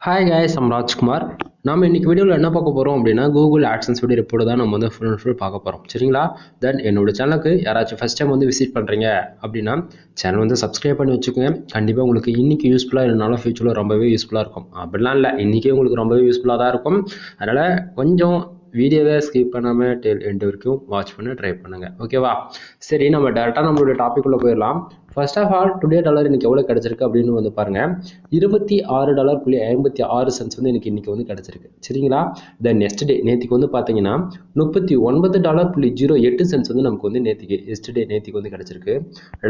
Hi guys, I'm Rajkumar. நம்ம இன்னைக்கு வீடியோவில் என்ன பார்க்க போகிறோம் அப்படின்னா கூகுள் AdSense வீடியோ ரிப்போர்ட் தான் நம்ம வந்து ஃபுல் பார்க்க போகிறோம். சரிங்களா? தென் என்னோட சேனலுக்கு யாராச்சும் ஃபஸ்ட் டைம் வந்து விசிட் பண்ணுறீங்க அப்படின்னா சேனல் வந்து சப்ஸ்கிரைப் பண்ணி வச்சுக்கோங்க. கண்டிப்பாக உங்களுக்கு இன்றைக்கி யூஸ்ஃபுல்லாக இல்லைனாலும் ஃபியூச்சரில் ரொம்பவே யூஸ்ஃபுல்லாக இருக்கும். அப்படிலாம் இல்லை, இன்றைக்கே உங்களுக்கு ரொம்பவே யூஸ்ஃபுல்லாக தான் இருக்கும். அதனால் கொஞ்சம் வீடியோவை ஸ்கிப் பண்ணாமல் எண்ட் வரைக்கும் வாட்ச் பண்ண ட்ரை பண்ணுங்கள். ஓகேவா? சரி, நம்ம டேரெக்டாக நம்மளுடைய டாபிக் உள்ள போயிடலாம். First of all today dollar இன்னைக்கு எவ்வளோ கிடச்சிருக்கு அப்படின்னு வந்து பாருங்கள். $26.56 வந்து இன்னைக்கு வந்து கிடச்சிருக்கு. சரிங்களா? தென் நெக்ஸ்ட் டே நேற்றுக்கு வந்து பார்த்தீங்கன்னா $39.08 வந்து நமக்கு வந்து நேற்றுக்கு வந்து கிடச்சிருக்கு.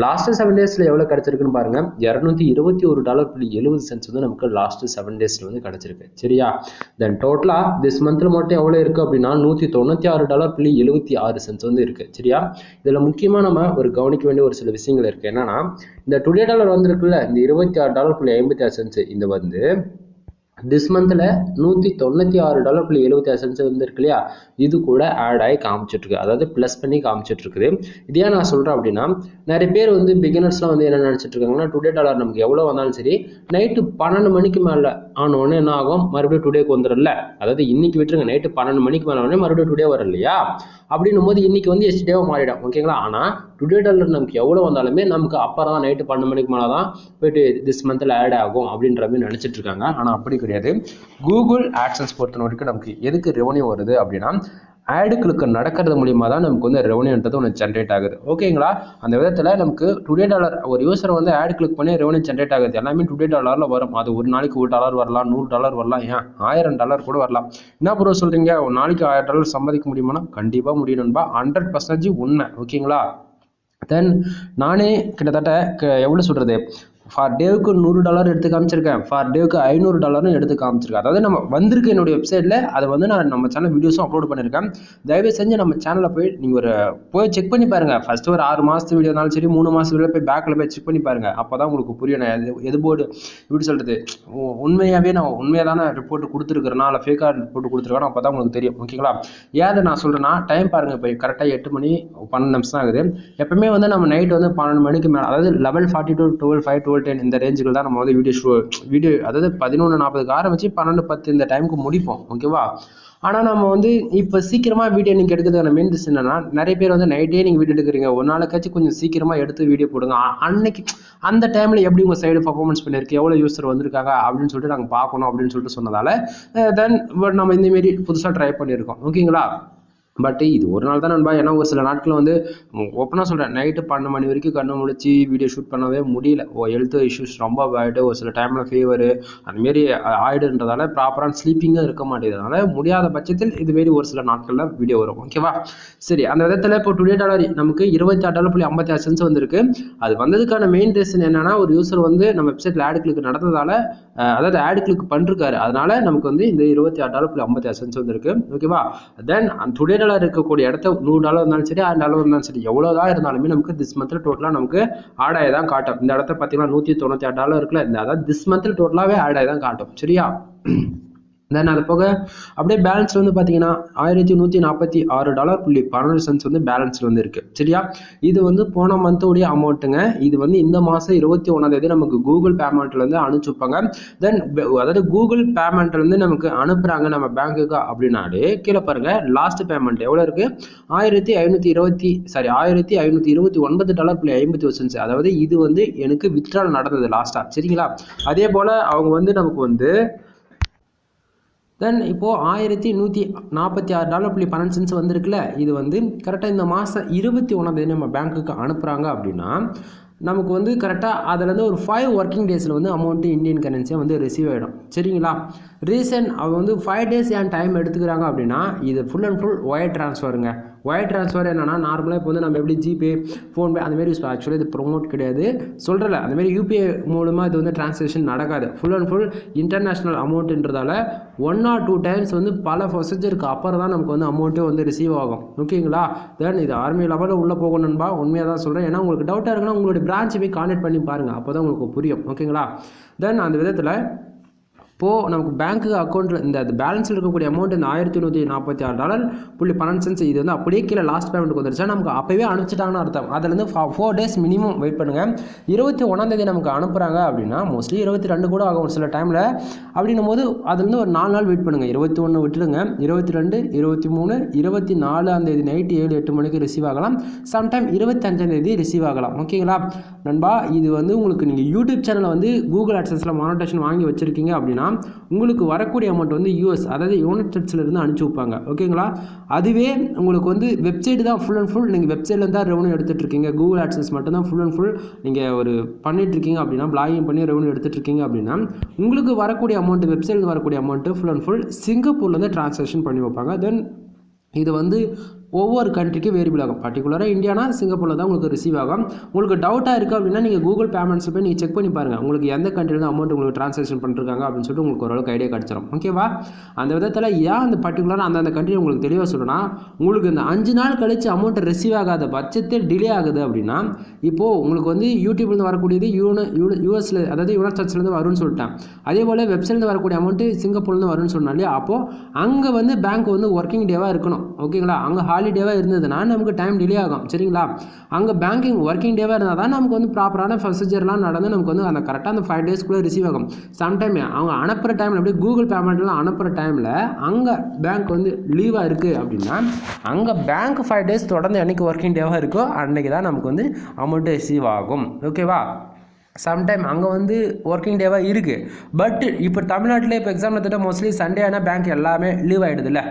லாஸ்ட் 7 டேஸில் எவ்வளோ கிடச்சிருக்குன்னு பாருங்கள். $221.70 வந்து நமக்கு லாஸ்ட் 7 டேஸில் வந்து கிடச்சிருக்கு. சரியா? தென் டோட்டலாக திஸ் மந்த்தில் மட்டும் எவ்வளோ இருக்குது அப்படின்னா $196.76 வந்து இருக்குது. சரியா? இதில் முக்கியமாக நம்ம ஒரு கவனிக்க வேண்டிய ஒரு சில விஷயங்கள் இருக்குது. என்னன்னா இந்த டுடே டாலர் வந்திருக்குல்ல, இந்த $26.56 இந்த வந்து திஸ் மந்த்ல $196.76 வந்து இருக்கு இல்லையா, இது கூட ஆட் ஆகி காமிச்சிட்டு இருக்கு. அதாவது பிளஸ் பண்ணி காமிச்சிட்டு இருக்குது. இதே நான் சொல்றேன் அப்படின்னா, நிறைய பேர் வந்து பிகினர்ஸ்லாம் வந்து என்ன நினைச்சிட்டு இருக்காங்கன்னா, டுடே டாலர் நமக்கு எவ்வளவு வந்தாலும் சரி நைட்டு 12 மணிக்கு மேல ஆனோடனே என்ன ஆகும், மறுபடியும் டுடேக்கு வந்துடல. அதாவது இன்னைக்கு விட்டுருங்க, நைட்டு 12 மணிக்கு மேல ஆனோடனே மறுபடியும் டுடே வரும் இல்லையா, அப்படின்னும் போது இன்னைக்கு வந்து எஸ்டேவா மாறிடும். ஓகேங்களா? ஆனா டுடே டாலர் நமக்கு எவ்வளவு வந்தாலுமே நமக்கு அப்புறம் தான் நைட்டு 12 மணிக்கு மேலே தான் போயிட்டு திஸ் மந்த்ல ஆட் ஆகும் அப்படின்ற மாதிரி நினைச்சிட்டு இருக்காங்க. ஆனா அப்படி கிடையாது. கூகுள் ஆட்சன்ஸ் பொறுத்த வரைக்கும் நமக்கு எதுக்கு ரெவன்யூ வருது அப்படின்னா, ஆடுகளுக்கு நடக்கிறது மூலியமா தான் நமக்கு வந்து ரெவன்யூன்றது ஒன்று ஜென்ரேட் ஆகுது. ஓகேங்களா? அந்த விதத்தில் நமக்கு டுடே டாலர் ஒரு யூசர் வந்து ஆட் கிளிக் பண்ணி ரெவன்யூ ஜென்ரேட் ஆகுது எல்லாமே டுடே டாலரில் வரும். அது ஒரு நாளைக்கு $1 வரலாம், $100 வரலாம், ஏன் $1000 கூட வரலாம். என்ன ப்ரோ சொல்றீங்க, ஒரு நாளைக்கு $1000 சம்பாதிக்க முடியுமானா கண்டிப்பாக முடியணும்பா. 100% உண்மை. ஓகேங்களா? தென் நானே கிட்டத்தட்ட எவ்வளோ சொல்றது, ஃபார் டேவுக்கு $100 எடுத்து காமிச்சிருக்கேன், ஃபார் டேவுக்கு $500 எடுத்து காமிச்சிருக்கேன். அதாவது நம்ம வந்திருக்கு என்னுடைய வெப்சைட்டில், அதை வந்து நான் நம்ம சேனல் வீடியோஸும் அப்லோட் பண்ணியிருக்கேன். தயவு செஞ்சு நம்ம சேனலில் போய் போய் செக் பண்ணி பாருங்க. ஃபர்ஸ்ட் ஒரு 6 மாதத்து வீடியோ இருந்தாலும் சரி, 3 மாதத்து வீடியோ போய் பேக்கில் போய் செக் பண்ணி பாருங்க. அப்போ தான் உங்களுக்கு புரியும் நான் எது போர்டு எப்படி சொல்றது, உண்மையாகவே நான் உண்மையான ரிப்போர்ட் கொடுத்துருக்கிறேன்னா இல்லை ஃபேக்காக ரிப்போர்ட் கொடுத்துருக்கேன்னா அப்போ தான் உங்களுக்கு தெரியும். ஓகேங்களா? ஏன் நான் சொல்கிறேன்னா, டைம் பாருங்க, இப்போ கரெக்டாக 8 மணி 12 நிமிஷம் ஆகுது. எப்பவுமே வந்து நம்ம நைட் வந்து 12 மணிக்கு மேலே, அதாவது 11:40 to 12:05 12:10 இந்த ரேஞ்சுகள் தான் நம்ம வந்து வீடியோ அதாவது 11:40 ஆரம்பிச்சு 12:10 இந்த டைமுக்கு முடிப்போம். ஓகேவா? ஆனால் நம்ம வந்து இப்போ சீக்கிரமாக வீடியோ நீங்கள் எடுக்கிறதுக்கான மெயின் ரீசன் என்னன்னா, நிறைய பேர் வந்து நைட்டே நீங்கள் வீடியோ எடுக்கிறீங்க, ஒரு நாளைக்காச்சும் கொஞ்சம் சீக்கிரமாக எடுத்து வீடியோ போடுங்க. அன்னைக்கு அந்த டைமில் எப்படி உங்கள் சைடு பர்ஃபார்மன்ஸ் பண்ணியிருக்கு, எவ்வளோ யூஸர் வந்திருக்காங்க அப்படின்னு சொல்லிட்டு நாங்கள் பார்க்கணும் அப்படின்னு சொல்லிட்டு சொன்னதால தென் நம்ம இந்தமாரி புதுசாக ட்ரை பண்ணியிருக்கோம். ஓகேங்களா? பட் இது ஒரு நாள் தான் நண்பா. ஏன்னா ஒரு சில நாட்கள் வந்து ஓப்பனாக சொல்கிறேன், நைட்டு 12 மணி வரைக்கும் கண்ணு முடிச்சு வீடியோ ஷூட் பண்ணவே முடியல. ஹெல்த் இஷ்யூஸ் ரொம்ப ஆகிட்டு, ஒரு சில டைமில் ஃபீவரு அதுமாரி ஆயிடுன்றதால ப்ராப்பரான ஸ்லீப்பிங்கும் இருக்க மாட்டேங்கிறதுனால முடியாத பட்சத்தில் இதுமாரி ஒரு சில நாட்களில் வீடியோ வரும். ஓகேவா? சரி, அந்த விதத்தில் இப்போ டுடே டாலர் நமக்கு $26.56 வந்திருக்கு. அது வந்ததுக்கான மெயின் ரீசன் என்னன்னா, ஒரு யூசர் வந்து நம்ம வெப்சைட்டில் ஆட் கிளிக் நடந்ததால, அதாவது ஆட் கிளிக் பண்ணிருக்காரு, அதனால நமக்கு வந்து இந்த $26.56 வந்திருக்கு. ஓகேவா? தென் டுடே டாலர் இருக்கக்கூடிய இடத்த $100 இருந்தாலும் சரி, $1000 இருந்தாலும் சரி, எவ்வளவுதான் இருந்தாலுமே நமக்கு திஸ் மந்த்ல டோட்டலா நமக்கு ஆட் ஆகி தான் காட்டும். இந்த இடத்த பார்த்தீங்கன்னா $196 இருக்குல்ல, அதாவது திஸ் மந்த்ல டோட்டலாவே ஆட் ஆகி தான் காட்டும். சரியா? தென் அது போக அப்படியே பேலன்ஸ் வந்து பார்த்தீங்கன்னா $1146.12 வந்து பேலன்ஸ்ல வந்து இருக்கு. சரியா? இது வந்து போன மந்தோடைய அமௌண்ட்டுங்க. இது வந்து இந்த மாதம் 21 நமக்கு கூகுள் பேமெண்ட்ல இருந்து அனுப்பிச்சுப்பாங்க. தென் அதாவது கூகுள் பேமெண்ட்ல இருந்து நமக்கு அனுப்புறாங்க நம்ம பேங்க்குக்கு அப்படின்னாலே கீழே பாருங்க, லாஸ்ட் பேமெண்ட் எவ்வளோ இருக்கு, $1529.51. அதாவது இது வந்து எனக்கு வித்ட்ரால் நடந்தது லாஸ்டா. சரிங்களா? அதே போல அவங்க வந்து நமக்கு வந்து தென் இப்போது $1146.12 வந்திருக்குல்ல, இது வந்து கரெக்டாக இந்த மாதம் 21 நம்ம பேங்க்குக்கு அனுப்புகிறாங்க அப்படின்னா நமக்கு வந்து கரெக்டாக அதுலேருந்து ஒரு 5 ஒர்க்கிங் டேஸில் வந்து அமௌண்ட்டு இந்தியன் கரன்சியாக வந்து ரிசீவ் ஆகிடும். சரிங்களா? ரீசன் அவங்க வந்து 5 டேஸ் ஏன் டைம் எடுத்துக்கிறாங்க அப்படின்னா, இது ஃபுல் அண்ட் ஃபுல் ஒயர் ட்ரான்ஸ்ஃபருங்க. ஒயர் ட்ரான்ஸ்ஃபர் என்னன்னா, நார்மலாக இப்போ வந்து நம்ம எப்படி ஜிபே, ஃபோன்பே அந்தமாரி யூஸ் பண்ணலாம். ஆக்சுவலி இது ப்ரொமோட் கிடையாது, சொல்கிறல. அந்தமாரி யூபிஐ மூலமாக இது வந்து டிரான்சாக்ஷன் நடக்காது. ஃபுல் அண்ட் ஃபுல் இன்டர்நேஷ்னல் அமௌண்ட்டுன்றதால 1 or 2 டைம்ஸ் வந்து பல ப்ரொசீஜருக்கு அப்புறம் தான் நமக்கு வந்து அமௌண்ட்டே வந்து ரிசீவ் ஆகும். ஓகேங்களா? தென் இது ஆர்மி லெவலில் உள்ளே போகணும்பா, உண்மையாக தான் சொல்கிறேன். ஏன்னா உங்களுக்கு டவுட்டாக இருக்குன்னா உங்களுடைய பிரான்ச்சை போய் கான்டெக்ட் பண்ணி பாருங்கள், அப்போ தான் உங்களுக்கு புரியும். ஓகேங்களா? தென் அந்த விதத்தில் இப்போது நமக்கு பேங்க்கு அக்கௌண்ட் இந்த பேலன்ஸில் இருக்கக்கூடிய அமௌண்ட் இந்த $1146.12 இது வந்து அப்படியே கீழே லாஸ்ட் பேமெண்ட்டுக்கு வந்துருச்சா நமக்கு அப்போவே அனுப்பிச்சிட்டாங்கன்னு அர்த்தம். அதுலேருந்து 4 days மினிமம் வெயிட் பண்ணுங்கள். 21 நமக்கு அனுப்புகிறாங்க அப்படின்னா மோஸ்ட்லி 22 கூட ஆகும் ஒரு சில டைமில். அப்படின்னும் போது அதுலேருந்து ஒரு 4 நாள் வெயிட் பண்ணுங்கள். 21 விட்டுடுங்க, 22, 23, 24 நைட்டு 7-8 மணிக்கு ரிசீவ் ஆகலாம். சம்டைம் 25 ரிசீவ் ஆகலாம். ஓகேங்களா நண்பா? இது வந்து உங்களுக்கு நீங்கள் யூடியூப் சேனலை வந்து கூகுள் ஆட்சன்ஸில் மானிட்டேஷன் வாங்கி வச்சுருக்கீங்க அப்படின்னா உங்களுக்கு வரக்கூடிய அமௌண்ட் வந்து யூஎஸ் அதாவது யுனைடெட் ஸ்டேட்ஸ்லேருந்து அனுப்பிச்சி வைப்பாங்க. ஓகேங்களா? அதுவே உங்களுக்கு வந்து வெப்சைட் தான் ஃபுல் அண்ட் ஃபுல் நீங்கள் வெப்சைட்லேருந்து தான் ரெவன்யூ எடுத்துகிட்டு இருக்கீங்க. கூகுள் ஆட்சன்ஸ் மட்டும் தான் ஃபுல் அண்ட் ஃபுல் நீங்கள் ஒரு பண்ணிட்டு இருக்கீங்க அப்படின்னா, பிளாகிங் பண்ணி ரெவன்யூ எடுத்துகிட்டு இருக்கீங்க அப்படின்னா உங்களுக்கு வரக்கூடிய அமௌண்ட் வெப்சைட்லேருந்து வரக்கூடிய அமௌண்ட்டு ஃபுல் அண்ட் ஃபுல் சிங்கப்பூர்லேருந்து ட்ரான்சாக்ஷன் பண்ணி வைப்பாங்க. தென் இது வந்து ஒவ்வொரு கண்ட்ரிக்கும் வேரியபிள் ஆகும். பர்டிகுலராக இந்தியானா சிங்கப்பூரில் தான் உங்களுக்கு ரிசீவ் ஆகும். உங்களுக்கு டவுட்டாக இருக்குது அப்படின்னா நீங்கள் கூகுள் பேமெண்ட்ஸ் போய் நீங்கள் செக் பண்ணி பாருங்கள். உங்களுக்கு எந்த கண்ட்ரியில் அமௌண்ட் உங்களுக்கு ட்ரான்சாக்ஷன் பண்ணிருக்காங்க அப்படின்னு சொல்லிட்டு உங்களுக்கு ஓரளவுக்கு ஐடியா கிடச்சிடும். ஓகேவா? அந்த விதத்தில் ஏன் அந்த பர்டிகுலராக அந்தந்த கண்ட்ரி உங்களுக்கு தெளிவாக சொல்லணும்னா, உங்களுக்கு இந்த 5 நாள் கழித்து அமௌண்ட் ரிசீவ் ஆகாத பட்சத்தில் டிலே ஆகுது அப்படின்னா, இப்போது உங்களுக்கு வந்து யூடியூப்லேருந்து வரக்கூடியது யூஎஸில் அதாவது யுனைடெட் ஸ்டேட்ஸ்லேருந்து வரும்னு சொல்லிட்டேன். அதே போல் வெப்சைட்லேருந்து வரக்கூடிய அமௌண்ட்டு சிங்கப்பூர்லேருந்து வரும்னு சொன்னா இல்லையா? அப்போது அங்கே வந்து பேங்க் வந்து ஒர்க்கிங் டேவாக இருக்கணும். ஓகேங்களா? அங்கே ஹாலிடேவாக இருந்ததுன்னா நமக்கு டைம் டிலே ஆகும். சரிங்களா? அங்கே பேங்கிங் ஒர்க்கிங் டேவாக இருந்தால் தான் நமக்கு வந்து ப்ராப்பரான ப்ரொசீஜர்லாம் நடந்து நமக்கு வந்து அந்த கரெக்டாக அந்த 5 daysக்குள்ளே ரிசீவ் ஆகும். சம்டைம் அவங்க அனுப்புகிற டைமில் அப்படியே கூகுள் பேமெண்ட்லாம் அனுப்புகிற டைமில் அங்கே பேங்க் வந்து லீவாக இருக்குது அப்படின்னா அங்கே பேங்க் 5 days தொடர்ந்து என்றைக்கு ஒர்க்கிங் டேவாக இருக்கோ அன்றைக்கி தான் நமக்கு வந்து அமௌண்ட்டு ரிசீவ் ஆகும். ஓகேவா? சம்டைம் அங்கே வந்து ஒர்க்கிங் டேவாக இருக்குது. பட் இப்போ தமிழ்நாட்டில் இப்போ எக்ஸாம்பிள் எடுத்துகிட்டா மோஸ்ட்லி சண்டே ஆனால் பேங்க் எல்லாமே லீவ் ஆகிடுதுல்ல.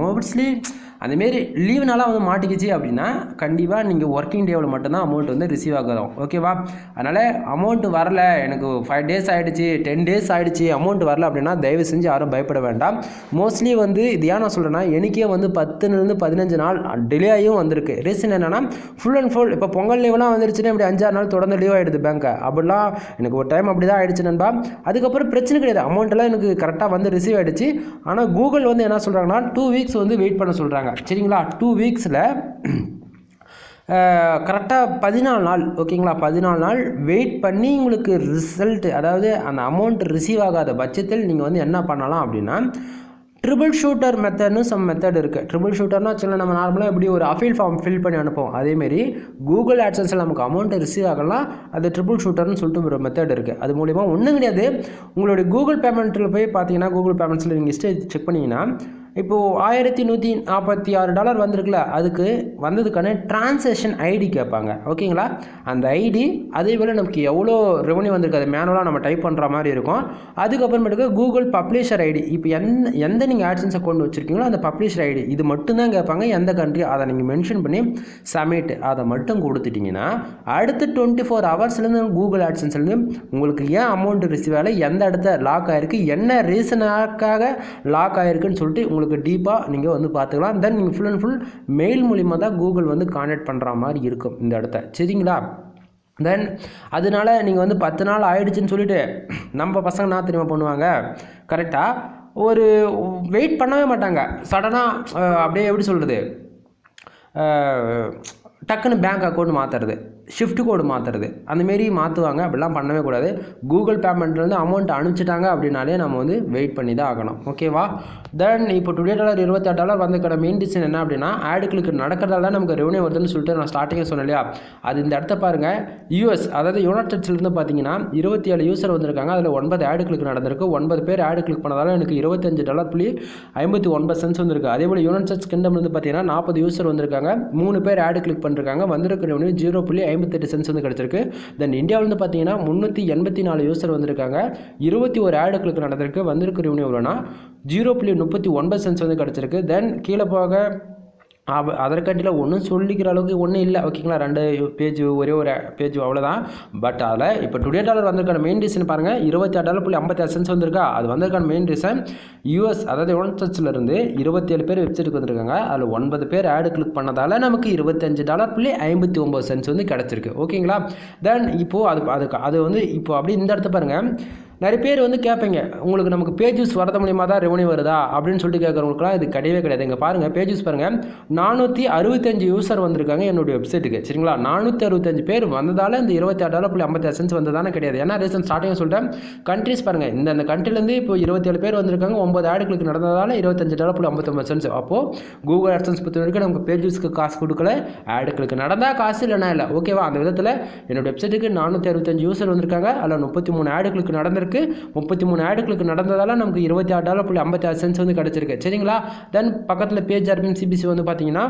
மோஸ்ட்லி அந்தமாரி லீவ்னால வந்து மாட்டிக்கிச்சு அப்படின்னா கண்டிப்பாக நீங்கள் ஒர்க்கிங் டேவில் மட்டும்தான் அமௌண்ட் வந்து ரிசீவ் ஆகும். ஓகேவா? அதனால் அமௌண்ட்டு வரல, எனக்கு 5 days ஆகிடுச்சு, 10 days ஆகிடுச்சு, அமௌண்ட் வரல அப்படின்னா தயவு செஞ்சு யாரும் பயப்பட வேண்டாம். மோஸ்ட்லி வந்து இது ஏன் நான் சொல்கிறேன்னா, எனக்கே வந்து 10 to 15 நாள் டிலே ஆகியும் வந்திருக்கு. ரீசன் என்னென்னா ஃபுல் அண்ட் ஃபுல் இப்போ பொங்கல் லீவ்லாம் வந்துருச்சுன்னா இப்படி 5-6 நாள் தொடர்ந்து லீவ் ஆகிடுது பேங்க்கை. அப்படிலாம் எனக்கு ஒரு டைம் அப்படி தான் ஆகிடுச்சு நண்பா. அதுக்கப்புறம் பிரச்சனை கிடையாது, அமௌண்ட்டெல்லாம் எனக்கு கரெக்டாக வந்து ரிசீவ் ஆகிடுச்சு. ஆனால் கூகுள் வந்து என்ன சொல்கிறாங்கன்னா 2 weeks வந்து வெயிட் பண்ண சொல்கிறாங்க. சரிங்களா? 2 weeksல கரெக்டாக 14 நாள். ஓகேங்களா? 14 நாள் வெயிட் பண்ணி உங்களுக்கு ரிசல்ட் அதாவது அந்த அமௌண்ட் ரிசீவ் ஆகாத பட்சத்தில் நீங்கள் வந்து என்ன பண்ணலாம் அப்படின்னா, ட்ரிபிள் ஷூட்டர் மெத்தட்னு சம் மெத்தட் இருக்குது. ட்ரிபிள் ஷூட்டர்னா சில நம்ம நார்மலாக எப்படி ஒரு அஃபீல் ஃபார்ம் ஃபில் பண்ணி அனுப்போம், அதேமாரி கூகுள் ஆட்சன்ஸில் நமக்கு அமௌண்ட்டை ரிசீவ் ஆகலாம். அது ட்ரிபிள் ஷூட்டர்னு சொல்லிட்டு ஒரு மெத்தட் இருக்குது. அது மூலிமா ஒன்றும் கிடையாது, உங்களுடைய கூகுள் பேமெண்ட்டில் போய் பார்த்தீங்கன்னா கூகுள் பேமெண்ட்ஸில் நீங்கள் ஹிஸ்ட்ரி செக் பண்ணிங்கன்னா இப்போது $1146 வந்திருக்குல்ல, அதுக்கு வந்ததுக்கான டிரான்சாக்ஷன் ஐடி கேட்பாங்க. ஓகேங்களா? அந்த ஐடி அதே போல் நமக்கு எவ்வளோ ரெவன்யூ வந்திருக்கு அது மேனுவலாக நம்ம டைப் பண்ணுற மாதிரி இருக்கும். அதுக்கப்புறமேட்டுக்கு கூகுள் பப்ளிஷர் ஐடி, இப்போ எந்த நீங்கள் ஆட்சன்ஸ் அக்கௌண்ட் வச்சுருக்கீங்களோ அந்த பப்ளிஷர் ஐடி இது மட்டும்தான் கேட்பாங்க. எந்த கண்ட்ரி அதை நீங்கள் மென்ஷன் பண்ணி சப்மிட் அதை மட்டும் கொடுத்துட்டிங்கன்னா அடுத்து 24 ஹவர்ஸ்லேருந்து கூகுள் ஆட்சன்ஸ்லேருந்து உங்களுக்கு ஏன் அமௌண்ட் ரிசீவ் ஆகலை, எந்த இடத்த லாக் ஆகிருக்கு, என்ன ரீசனுக்காக லாக் ஆகிருக்குன்னு சொல்லிட்டு உங்களுக்கு டீப்பாக நீங்கள் வந்து பார்த்துக்கலாம். தென் நீங்கள் ஃபுல் அண்ட் ஃபுல் மெயில் மூலிமா தான் கூகுள் வந்து கான்டாக்ட் பண்ணுற மாதிரி இருக்கும் இந்த இடத்த. சரிங்களா? தென் அதனால நீங்கள் வந்து 10 நாள் ஆகிடுச்சின்னு சொல்லிவிட்டு நம்ம பசங்க என்ன தெரியுமா பண்ணுவாங்க, கரெக்டாக ஒரு வெயிட் பண்ணவே மாட்டாங்க. சடனாக அப்படியே எப்படி சொல்கிறது, டக்குன்னு பேங்க் அக்கௌண்ட் மாற்றுறது, ஷிஃப்ட் கோடு மாற்றுறது, அந்தமாரி மாற்றுவாங்க. அப்படிலாம் பண்ணவே கூடாது. கூகுள் பேமெண்ட்லேருந்து அமௌண்ட் அனுப்பிச்சிட்டாங்க அப்படின்னாலே நம்ம வந்து வெயிட் பண்ணி தான் ஆகணும். ஓகேவா? தென் இப்போ $28 வந்ததுக்கான மெயின் ரீசன் என்ன அப்படின்னா, ஆடு கிளிக் நடக்கிறதால தான் நமக்கு ரெவன்யூ வருதுன்னு சொல்லிட்டு நான் ஸ்டார்டிங்கே சொன்னேன் இல்லையா? அது இந்த இடத்த பாருங்கள், யூஎஸ் அதாவது யுனைடெட் ஸ்டேட்ஸ்லேருந்து பார்த்தீங்கன்னா 27 யூசர் வந்திருக்காங்க. அதில் 9 ஆடு கிளிக் நடந்திருக்கு. 9 பேர் ஆடு கிளிக் பண்ணதால எனக்கு $25.59 வந்திருக்கு. அதே போல் யுனைடெட் ஸ்டேட்ஸ் கிங்டம்லேருந்து பார்த்தீங்கன்னா 40 யூசர் வந்திருக்காங்க. 3 பேர் ஆடு கிளிக் பண்ணிருக்காங்க. வந்திருக்கிற ரெவன்யூ 0.58 வந்து கிடச்சிருக்கு. தென் இந்தியாவிலேருந்து பார்த்தீங்கன்னா 384 யூசர் வந்திருக்காங்க. 21 ஆடு கிளிக் நடந்திருக்கு. வந்திருக்கிற ரெவன்யூ எவ்வளோனா 0.39 வந்து கிடச்சிருக்கு. தென் கீழே போக அதற்காட்டியில் ஒன்றும் சொல்லிக்கிற அளவுக்கு ஒன்றும் இல்லை. ஓகேங்களா? 2 பேஜ் ஒரே ஒரு பேஜ் அவ்வளோதான். பட் அதில் இப்போ $28 வந்திருக்கான மெயின் ரீசன் பாருங்கள், $26.56 வந்திருக்கா. அது வந்திருக்கான மெயின் ரீசன் யூஎஸ் அதாவது யுனைடெட் ஸ்டேட்ஸ்லேருந்து 27 பேர் வெப்சைட்டுக்கு வந்திருக்காங்க. அதில் 9 பேர் ஆடு கிளிக் பண்ணதால் நமக்கு $25.59 வந்து கிடச்சிருக்கு. ஓகேங்களா? தென் இப்போது அது வந்து இப்போ அப்படியே இந்த இடத்த பாருங்கள், நிறைய பேர் வந்து கேட்பீங்க, உங்களுக்கு நமக்கு பேஜஸ் வரது மூலியமாக தான் ரெவன்யூ வருதா அப்படின்னு சொல்லிட்டு கேட்குறவங்களுக்குலாம் இது கிடையவே கிடையாது. இங்கே பாருங்கள், பேஜஸ் பாருங்கள், 465 யூசர் வந்திருக்காங்க என்னுடைய வெப்சைட்டுக்கு. சரிங்களா, 465 பேர் வந்ததால் இந்த $26.50 வந்ததானே கிடையாது. ஏன்னா ரீசன் ஸ்டார்டிங் சொல்லிட்டேன். கண்ட்ரிஸ் பாருங்கள், இந்த கண்ட்ரிலேருந்து இப்போ 27 பேர் வந்திருக்காங்க, 9 ஆட் கிளிக் நடந்ததால் $25.59. அப்போது கூகுள் AdSense பொறுத்த வரைக்கும் நமக்கு பேஜஸ்க்கு காசு கொடுக்கல, ஆட் கிளிக் நடந்தால் காசு, இல்லைனா இல்லை. ஓகேவா, அந்த விதத்தில் என்னோட வெப்சைட்டுக்கு 465 யூசர் வந்திருக்காங்க, அதில் 33 ஆட் கிளிக் நடந்திருக்கு. 33 ஆட் கிளிக் நடந்ததால் நமக்கு $26.56 வந்து கிடச்சிருக்கு. சரிங்களா, தென் பக்கத்தில் பேஜ் ஆர்பிஎம் CPC வந்து பார்த்தீங்கன்னா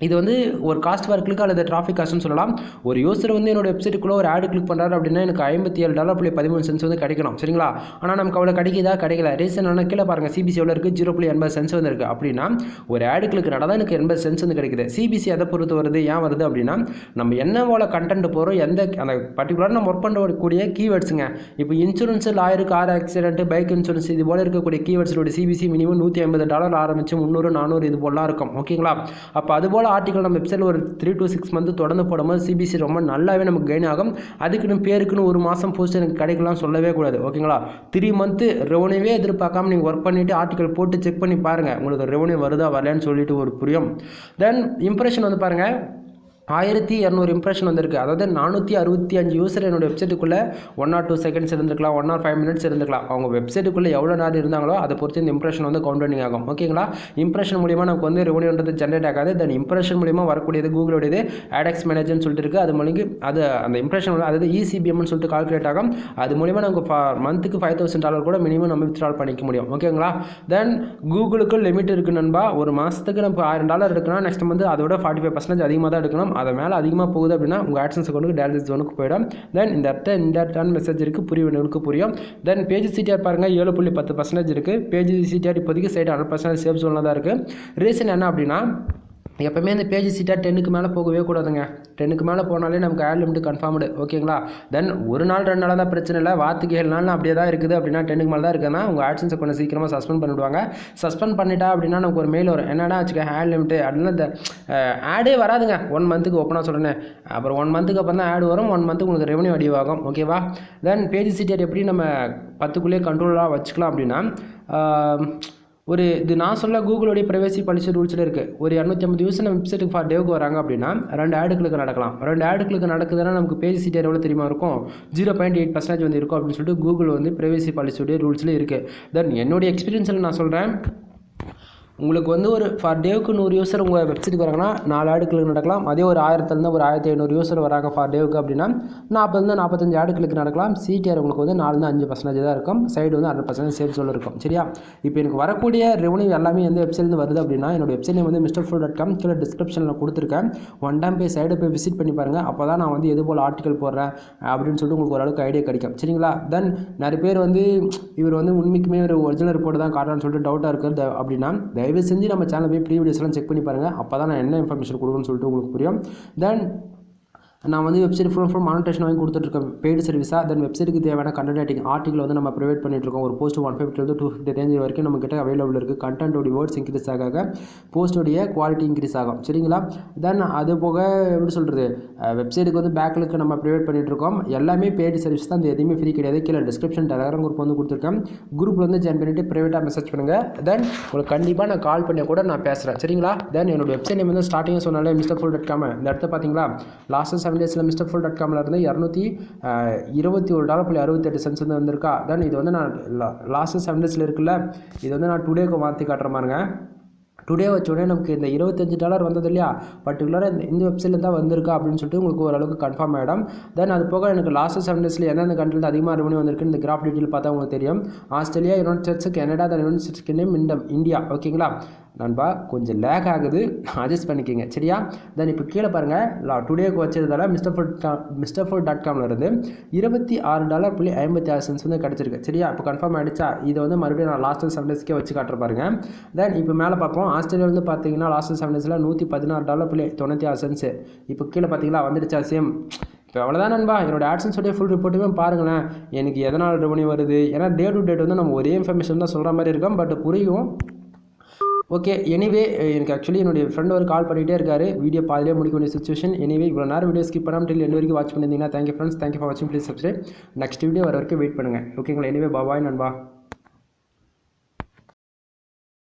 இது வந்து ஒரு காஸ்ட் பர் கிளிக் அல்லது டிராஃபிக் காஸ்ட்னு சொல்லலாம். ஒரு யூசர் வந்து என்னோட வெப்சைட்டுக்குள்ளே ஒரு ஆட் கிளிக் பண்ணுறாரு அப்படின்னா எனக்கு $57.13 வந்து கிடைக்கணும். சரிங்களா, ஆனால் நமக்கு அவ்வளோ கிடைக்குதா, கிடைக்கல. ரீசன் என்ன கீழே பாருங்கள், CPC எவ்வளோ இருக்குது, $0.80 வந்து இருக்குது. அப்படின்னா ஒரு ஆட் கிளிக் நடந்தால் எனக்கு 80 சென்ட்ஸ் வந்து கிடைக்குது. CPC அதை பொறுத்து வருது, ஏன் வருது அப்படின்னா நம்ம என்ன போல கண்டென்ட் போகிறோம், எந்த அந்த பர்டிகுலராக நம்ம ஒர்க் பண்ணக்கூடிய கீவேர்ட்ஸுங்க. இப்போ insurance, lawyer, car accident, bike insurance, இது போல் இருக்கக்கூடிய கீவேர்ட்ஸோட CPC மினிமம் $150 ஆரம்பிச்சு 300, 400 இது போலாம் இருக்கும். ஓகேங்களா, அப்போ அதுபோல் ஆர்டிகல் நம்ம வெப்சைட்டில் ஒரு 3 to 6 மந்த் தொடர்ந்து போடும்போது CPC ரொம்ப நல்லாவே நமக்கு கெயின் ஆகும். அதுக்குன்னு பேருக்குன்னு ஒரு மாதம் போஸ்ட் எனக்கு கிடைக்கலாம் சொல்லவே கூடாது. ஓகேங்களா, 3 மந்த் ரெவன்யூவே எதிர்பார்க்காம நீங்கள் ஒர்க் பண்ணிவிட்டு ஆர்டிகல் போட்டு செக் பண்ணி பாருங்கள், உங்களுக்கு ரெவன்யூ வருதா வரலன்னு சொல்லிட்டு ஒரு புரியும். தென் இம்ப்ரெஷன் வந்து பாருங்கள், 1200 இம்ப்ரெஷன் வந்திருக்கு. அதாவது 465 யூசர் என்னோட வெப்சைட்டுக்குள்ளே 1 or 2 செகண்ட்ஸ் இருந்திருக்கலாம், 1 or 5 minutes இருந்திருக்கலாம். அவங்க வெப்சைட்டுக்குள்ளே எவ்வளோ நேரம் இருந்தாங்களோ அதை பொறுத்து இந்த இம்ப்ரெஷன் வந்து கவுண்டிங் ஆகும். ஓகேங்களா, இம்ப்ரெஷன் மூலிமா நமக்கு வந்து ரெவன்யூன்றது ஜென்ரேட் ஆகாது. தென் இம்ப்ரெஷன் மூலிமா வரக்கூடியது கூகுளோடையது AdX மேனேஜர்னு சொல்லிட்டு இருக்குது. அது மூலிமா அது அந்த இம்ப்ரெஷன் அதாவது ECBMன்னு சொல்லிட்டு கால்குலேட் ஆகும். அது மூலிமா நமக்கு மந்த்துக்கு $5,000 கூட மினிமம் நம்ம வித்ட்ரால் பண்ணிக்க முடியும். ஓகேங்களா, தென் கூகுளுக்கு லிமிட் இருக்குது நண்பா. ஒரு மாதத்துக்கு நம்ம $1000 எடுக்கணும், நெக்ஸ்ட் மந்த் அதோட 45% அதிகமாக தான் எடுக்கணும். அதை மேலே அதிகமாக போகுது அப்படின்னா உங்கள் AdSense அக்கௌண்ட்டுக்கு டேரக்ட் ஜோனுக்கு போயிடும். தென் இந்த இடத்த இன்டெரக்டான மெசேஜ் இருக்குது, புரியவனுக்கு புரியும். தென் பேஜ் CTR பாருங்கள், 7.10% இருக்குது. பேஜ் CTR இப்போதைக்கு சைடு 100% சேஃப் ஜோனில் தான் இருக்குது. ரீசன் என்ன அப்படின்னா எப்போவுமே இந்த பேஜ் சீட்டாக 10க்கு மேலே போகவே கூடாதுங்க. 10க்கு மேலே போனாலே நமக்கு ஆட் லிமிட் கன்ஃபார்ம்டு. ஓகேங்களா, தென் ஒரு நாள் 2 நாளாக தான் பிரச்சனை இல்லை, வாரத்துக்கு 7 நாள் அப்படியே தான் இருக்குது அப்படின்னா 10க்கு மேலே தான் இருக்குன்னா உங்கள் AdSense கொஞ்சம் சீக்கிரமாக சஸ்பெண்ட் பண்ணிவிடுவாங்க. சஸ்பெண்ட் பண்ணிட்டா அப்படின்னா நமக்கு ஒரு மெயில் வரும், என்னடா வச்சுக்க ஆட் லிமிட்டு அப்படின்னா இந்த ஆடே வராதுங்க 1 மந்த்துக்கு. ஓப்பனாக சொல்கிறேன், அப்புறம் 1 மந்த்துக்கு அப்புறம் தான் ஆட் வரும். 1 மந்த்துக்கு உங்களுக்கு ரெவன்யூ அடிவாகும். ஓகேவா, தென் பேஜ் சீட்டர் எப்படி நம்ம 10க்குள்ளேயே கண்ட்ரோலாக வச்சுக்கலாம் அப்படின்னா இது நான் சொல்ல கூகுளோடைய ப்ரைவசி பாலிசி ரூல்ஸில் இருக்குது. ஒரு 250 யூசர் நம்ம வெப்சைட்டுக்கு ஃபார் டேவுக்கு வராங்க அப்படின்னா 2 ஆட் கிளிக் நடக்கலாம். 2 ஆட் கிளிக் நடக்குதுன்னா நமக்கு பேஜ் சீட்டர் எவ்வளோ தெரியுமா இருக்கும், 0.8% வந்து இருக்கும் அப்படின்னு சொல்லிட்டு கூகுள் வந்து ப்ரைவசி பாலிசியோடைய ரூல்ஸில் இருக்குது. தென் என்னுடைய எக்ஸ்பீரியன்ஸில் நான் சொல்கிறேன், உங்களுக்கு வந்து ஒரு ஃபார் டேவுக்கு 100 யூசர் உங்கள் வெப்சைட்டுக்கு வராங்கன்னா 4 ஆட் கிளிக் நடக்கலாம். அதே ஒரு 1000 ஒரு 1500 யூசர் வராங்க ஃபார் டேவுக்கு அப்படின்னா 40 45 ஆட் கிளிக் நடக்கலாம். CTR உங்களுக்கு வந்து 4-5% தான் இருக்கும். சைடு வந்து 100% சேஃப் ஜோனில் இருக்கும். சரியா, இப்போ எனக்கு வரக்கூடிய ரெவன்யூ எல்லாமே எந்த வெப்சைட்லேருந்து வருது அப்படின்னா என்னோட வெப்சைட் வந்து mrfull.com கீழே டிஸ்கிரிப்ஷனில் கொடுத்துருக்கேன். ஒன் டைம் போய் சைடை போய் விசிட் பண்ணி பாருங்கள். அப்போ தான் நான் வந்து எது போல் ஆர்டிகல் போடுறேன் அப்படின்னு சொல்லிட்டு உங்களுக்கு ஓரளவுக்கு ஐடியா கிடைக்கும். சரிங்களா, தென் நிறைய பேர் வந்து இவர் வந்து உண்மைக்குமே ஒரு ஒரிஜினல் ரிப்போர்ட் தான் காட்டுறான்னு சொல்லிட்டு டவுட்டாக இருக்குது அப்படின்னா தயவு செஞ்சு நம்ம சேனல் போய் ப்ரீ வீடியோஸ்லாம் செக் பண்ணி பாருங்கள். அப்போ தான் நான் என்ன இன்ஃபர்மேஷன் கொடுக்குன்னு சொல்லிட்டு உங்களுக்கு புரியும். தென் நான் வந்து வெப்சைட் ஃபுல் மானிட்டேஷன் வாங்கி கொடுத்துட்ருக்கேன் பெய்டு சர்வீஸாக. தென் வெப்சைட்டுக்கு தேவையான கண்டென்ட் ரைட்டிங் ஆர்டிகல் வந்து நம்ம ப்ரொவைட் பண்ணிட்டுருக்கோம். ஒரு போஸ்ட் 150 to 250 ரேஞ்ச் வரைக்கும் நம்ம கிட்ட அவைலபிள் இருக்குது. கண்டென்ட்டோடைய வேர்ட்ஸ் இன்க்ரீஸ் ஆக போஸ்ட்டோடைய குவாலிட்டி இன்க்ரீஸ் ஆகும். சரிங்களா, தென் அது போக எப்படி சொல்கிறது, வெப்சைட்டுக்கு வந்து பேக்லிங்க் நம்ம ப்ரொவைட் பண்ணிட்டுருக்கோம். எல்லாமே பெய்டு சர்வீஸ் தான், இந்த எதுவுமே ஃப்ரீ கிடையாது. கீழே டிஸ்கிரிப்ஷன் டெலகிராம் குரூப் வந்து கொடுத்துருக்கேன். குரூப்பில் வந்து ஜாயின் பண்ணிவிட்டு ப்ரைவேட்டாக மெசேஜ் பண்ணுங்கள். தென் உங்களுக்கு கண்டிப்பாக நான் கால் பண்ணி கூட நான் பேசுகிறேன். சரிங்களா, தென் என்னோட வெப்சைட் நேம் வந்து ஸ்டார்டிங்காக சொன்னாலே mrfull.com. இந்த இடத்த பார்த்தீங்களா, லாஸ்ட் 7 டேஸில் mrfull.com இருந்து $221.68 வந்து வந்திருக்கா. தென் இது வந்து நான் லாஸ்ட் 7 டேஸில் இருக்குல்ல, இது வந்து நான் டுடேக்கு மாற்றி காட்டுற மாதிரிங்க. டுடே வச்சோடனே நமக்கு இந்த $25 வந்தது இல்லையா, பர்டிகுலராக இந்த வெப்சைட்டில் தான் வந்திருக்கா அப்படின்னு சொல்லிட்டு உங்களுக்கு ஓரளவுக்கு கன்ஃபார்ம் ஆகிடும். தென் அது போக எனக்கு லாஸ்ட் 7 டேஸில் எந்தெந்த கண்ட்ரியில் அதிகமாக ரெவன்யூ வந்திருக்குன்னு இந்த கிராஃப் டீட்டெயில் பார்த்தா உங்களுக்கு தெரியும். Australia, United states, Canada, United states name India. ஓகேங்களா நண்பா, கொஞ்சம் லேக் ஆகுது, அட்ஜஸ்ட் பண்ணிக்கோங்க. சரியா, தென் இப்போ கீழே பாருங்கள், டுடேக்கு வச்சதால mrfull.com இருந்து $26.56 வந்து கிடச்சிருக்கு. சரியா, இப்போ கன்ஃபார்ம் ஆகிடுச்சா, இதை வந்து மறுபடியும் நான் லாஸ்ட் 7 டேஸ்க்கே வச்சு காட்டுற பாருங்க. தென் இப்போ மேலே பார்ப்போம், ஆஸ்திரேலியா வந்து பார்த்தீங்கன்னா லாஸ்ட் 7 டேஸில் $116.96. இப்போ கீழே பார்த்தீங்களா வந்துடுச்சா சேம். இப்போ அவ்வளோதான் நண்பா, என்னோட AdSense ஃபுல் ரிப்போர்ட்டுமே பாருங்களேன், எனக்கு எதனால் ரெவன்யூ வருது. ஏன்னா டே டு டேட் வந்து நம்ம ஒரே இன்ஃபர்மேஷன் தான் சொல்கிற மாதிரி இருக்கும், பட் புரியும். ஓகே எனிவே எனக்கு ஆக்சுவலி என்னுடைய ஃப்ரெண்ட் ஒரு கால் பண்ணிகிட்டே இருக்காரு, வீடியோ பாதிலே முடிக்க வேண்டிய சுச்சுவேஷன். எனிவே இவ்வளோ நேரம் வீடியோ ஸ்கிப் பண்ணாமல் டில் எண்ட் வரைக்கும் வாட்ச் பண்ணியிருந்தீங்கன்னா தேங்க்யூ ஃப்ரெண்ட்ஸ், தேங்க்யூ ஃபார் வாட்சிங். Please subscribe. நெக்ஸ்ட் வீடியோ வர வரைக்கும் வெயிட் பண்ணுங்கள் ஓகேங்களா. எனிவே பாய் நண்பா.